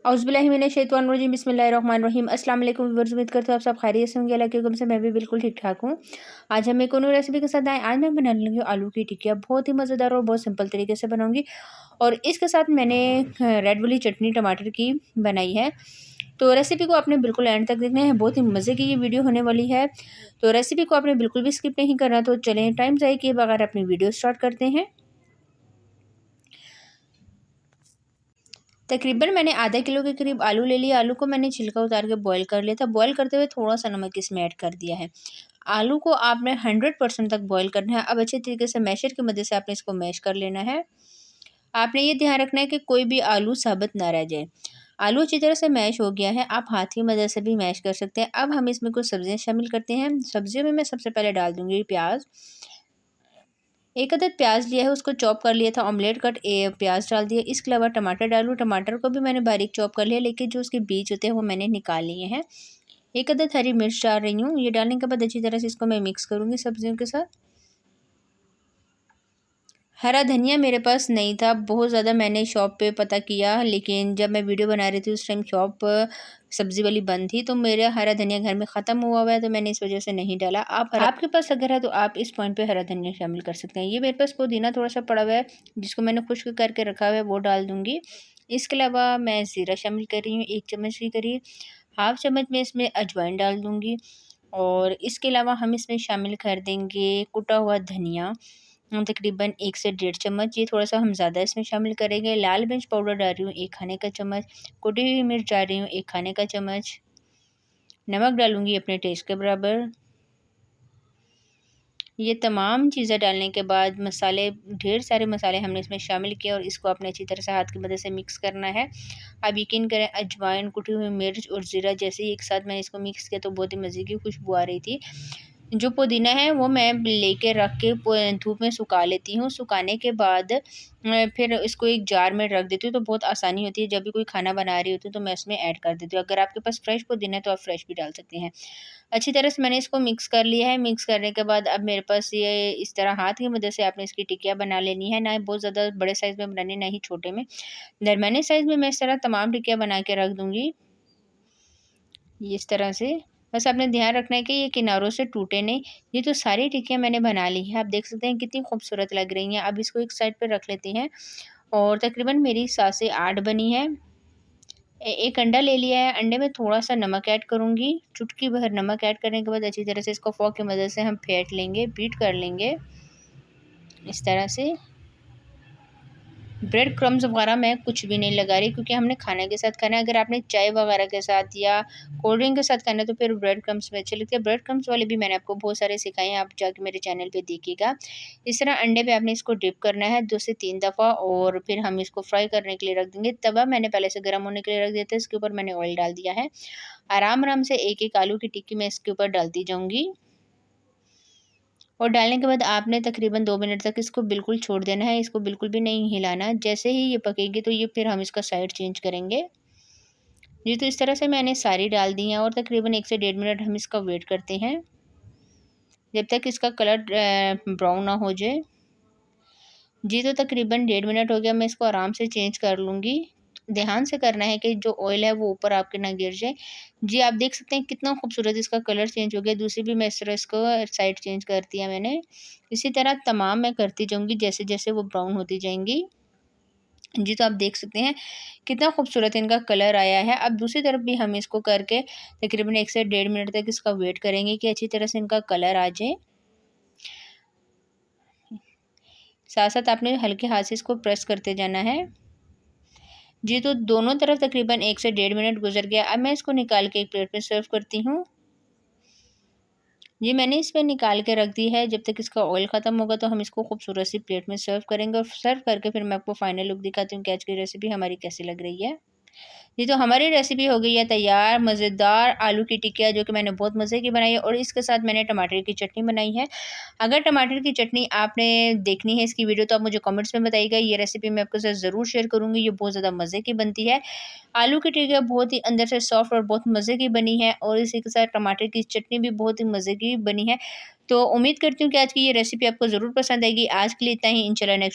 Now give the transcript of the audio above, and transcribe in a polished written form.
औज़ुबिल्लाहिमिनश्शैतानिर्रजीम बिस्मिल्लाहिर्रहमानिर्रहीम। अस्सलाम वालेकुम व्यूअर्स, उम्मीद करते हो आप सब खैरियत से होंगे। अल्लाह के हुक्म से मैं भी बिल्कुल ठीक-ठाक हूँ। आज हम एक और रेसिपी के साथ आए। आज मैं बनाने लगी हूँ आलू की टिकिया। बहुत ही मज़ेदार और बहुत सिंपल तरीके से बनाऊँगी और इसके साथ मैंने रेड वाली चटनी टमाटर की बनाई है। तो रेसिपी को आपने बिल्कुल एंड तक देखना है, बहुत ही मज़े की ये वीडियो होने वाली है। तो रेसिपी को आपने बिल्कुल भी स्किप नहीं करना। तो चलें टाइम ज़ाया किए बगैर अपनी वीडियो स्टार्ट करते हैं। तकरीबन मैंने आधा किलो के करीब आलू ले लिया। आलू को मैंने छिलका उतार के बॉईल कर लिया था। बॉईल करते हुए थोड़ा सा नमक इसमें ऐड कर दिया है। आलू को आपने 100% तक बॉईल करना है। अब अच्छे तरीके से मैशर की मदद से आपने इसको मैश कर लेना है। आपने ये ध्यान रखना है कि कोई भी आलू साबुत ना रह जाए। आलू अच्छी तरह से मैश हो गया है। आप हाथ की मदद से भी मैश कर सकते हैं। अब हम इसमें कुछ सब्जियां शामिल करते हैं। सब्जियों में मैं सबसे पहले डाल दूंगी प्याज। एक अदद प्याज लिया है, उसको चॉप कर लिया था। ऑमलेट कट प्याज डाल दिया। इसके अलावा टमाटर डालूँ। टमाटर को भी मैंने बारीक चॉप कर लिया, लेकिन जो उसके बीज होते हैं वो मैंने निकाल लिए हैं। एक अदद हरी मिर्च डाल रही हूँ। ये डालने के बाद अच्छी तरह से इसको मैं मिक्स करूँगी सब्जियों के साथ। हरा धनिया मेरे पास नहीं था, बहुत ज़्यादा मैंने शॉप पे पता किया, लेकिन जब मैं वीडियो बना रही थी उस टाइम शॉप सब्ज़ी वाली बंद थी, तो मेरा हरा धनिया घर में ख़त्म हुआ है, तो मैंने इस वजह से नहीं डाला। आपके पास अगर है तो आप इस पॉइंट पे हरा धनिया शामिल कर सकते हैं। ये मेरे पास पुदीना थोड़ा सा पड़ा हुआ है, जिसको मैंने खुश्क करके रखा हुआ है, वो डाल दूँगी। इसके अलावा मैं ज़ीरा शामिल कर रही हूँ 1 चम्मच के करीब। हाफ़ चम्मच में इसमें अजवाइन डाल दूँगी और इसके अलावा हम इसमें शामिल कर देंगे कुटा हुआ धनिया। तकरीबन 1 से 1.5 चम्मच, ये थोड़ा-सा हम ज़्यादा इसमें शामिल करेंगे। लाल मिर्च पाउडर डाल रही हूँ 1 खाने का चम्मच, कुटी हुई मिर्च डाल रही हूँ 1 खाने का चम्मच, नमक डालूँगी अपने टेस्ट के बराबर। ये तमाम चीज़ें डालने के बाद मसाले, ढेर सारे मसाले हमने इसमें शामिल किए और इसको आपने अच्छी तरह से हाथ की मदद से मिक्स करना है। आप यकीन करें, अजवाइन, कुटी हुई मिर्च और ज़ीरा जैसे ही एक साथ मैंने इसको मिक्स किया तो बहुत ही मज़े की खुशबू आ रही थी। जो पुदीना है वो मैं लेके रख के धूप में सुखा लेती हूँ। सुखाने के बाद फिर इसको एक जार में रख देती हूँ, तो बहुत आसानी होती है। जब भी कोई खाना बना रही होती हूँ तो मैं इसमें ऐड कर देती हूँ। अगर आपके पास फ्रेश पुदीना है तो आप फ्रेश भी डाल सकते हैं। अच्छी तरह से मैंने इसको मिक्स कर लिया है। मिक्स करने के बाद अब मेरे पास ये इस तरह हाथ की मदद से आपने इसकी टिकिया बना लेनी है। ना बहुत ज़्यादा बड़े साइज़ में बनानी, ना ही छोटे में। दरमियाने साइज़ में मैं इस तरह तमाम टिकिया बना के रख दूँगी। इस तरह से बस आपने ध्यान रखना है कि ये किनारों से टूटे नहीं। ये तो सारी टिक्कियाँ मैंने बना ली है। आप देख सकते हैं कितनी खूबसूरत लग रही हैं। अब इसको एक साइड पे रख लेते हैं और तकरीबन मेरी 7 से 8 बनी है। एक अंडा ले लिया है। अंडे में थोड़ा-सा नमक ऐड करूँगी। चुटकी भर नमक ऐड करने के बाद अच्छी तरह से इसको फ़ोर्क की मदद से हम फेंट लेंगे, बीट कर लेंगे इस तरह से। ब्रेड क्रम्स वगैरह मैं कुछ भी नहीं लगा रही, क्योंकि हमने खाने के साथ खाना है। अगर आपने चाय वगैरह के साथ या कोल्ड ड्रिंक के साथ खाना है तो फिर ब्रेड क्रम्स में अच्छे लगते हैं। ब्रेड क्रम्स वाले भी मैंने आपको बहुत सारे सिखाए हैं, आप जाके मेरे चैनल पे देखिएगा। इस तरह अंडे पे आपने इसको डिप करना है 2 से 3 दफ़ा और फिर हम इसको फ्राई करने के लिए रख देंगे। तवा मैंने पहले से गर्म होने के लिए रख दिया था, इसके ऊपर मैंने ऑयल डाल दिया है। आराम-आराम से एक-एक आलू की टिक्की मैं इसके ऊपर डालती जाऊँगी और डालने के बाद आपने तकरीबन 2 मिनट तक इसको बिल्कुल छोड़ देना है, इसको बिल्कुल भी नहीं हिलाना। जैसे ही ये पकेगी तो ये फिर हम इसका साइड चेंज करेंगे। जी, तो इस तरह से मैंने सारी डाल दी हैं और तकरीबन 1 से 1.5 मिनट हम इसका वेट करते हैं, जब तक इसका कलर ब्राउन ना हो जाए। जी, तो तकरीबन 1.5 मिनट हो गया, मैं इसको आराम से चेंज कर लूँगी। ध्यान से करना है कि जो ऑयल है वो ऊपर आपके ना गिर जाए। जी, आप देख सकते हैं कितना खूबसूरत इसका कलर चेंज हो गया। दूसरी भी मैं इस तरह इसको साइड चेंज कर दिया मैंने। इसी तरह तमाम मैं करती जाऊँगी जैसे-जैसे वो ब्राउन होती जाएँगी। जी, तो आप देख सकते हैं कितना खूबसूरत इनका कलर आया है। अब दूसरी तरफ भी हम इसको करके तकरीबन 1 से 1.5 मिनट तक इसका वेट करेंगे कि अच्छी तरह से इनका कलर आ जाए। साथ-साथ आपने हल्के हाथ से इसको प्रेस करते जाना है। जी, तो दोनों तरफ तकरीबन 1 से 1.5 मिनट गुज़र गया। अब मैं इसको निकाल के एक प्लेट में सर्व करती हूँ। जी, मैंने इसमें निकाल के रख दी है। जब तक इसका ऑयल ख़त्म होगा तो हम इसको खूबसूरत सी प्लेट में सर्व करेंगे और सर्व करके फिर मैं आपको फाइनल लुक दिखाती हूँ कि आज की रेसिपी हमारी कैसी लग रही है। जी, तो हमारी रेसिपी हो गई है तैयार, मज़ेदार आलू की टिकिया, जो कि मैंने बहुत मज़े की बनाई है और इसके साथ मैंने टमाटर की चटनी बनाई है। अगर टमाटर की चटनी आपने देखनी है इसकी वीडियो तो आप मुझे कमेंट्स में बताइएगा। ये रेसिपी मैं आपके साथ ज़रूर शेयर करूँगी। ये बहुत ज़्यादा मज़े की बनती है। आलू की टिकिया बहुत ही अंदर से सॉफ्ट और बहुत मज़े की बनी है और इसी के साथ टमाटर की चटनी भी बहुत ही मज़े की बनी है। तो उम्मीद करती हूँ कि आज की ये रेसिपी आपको ज़रूर पसंद आएगी। आज के लिए इतना ही, इंशाल्लाह नेक्स्ट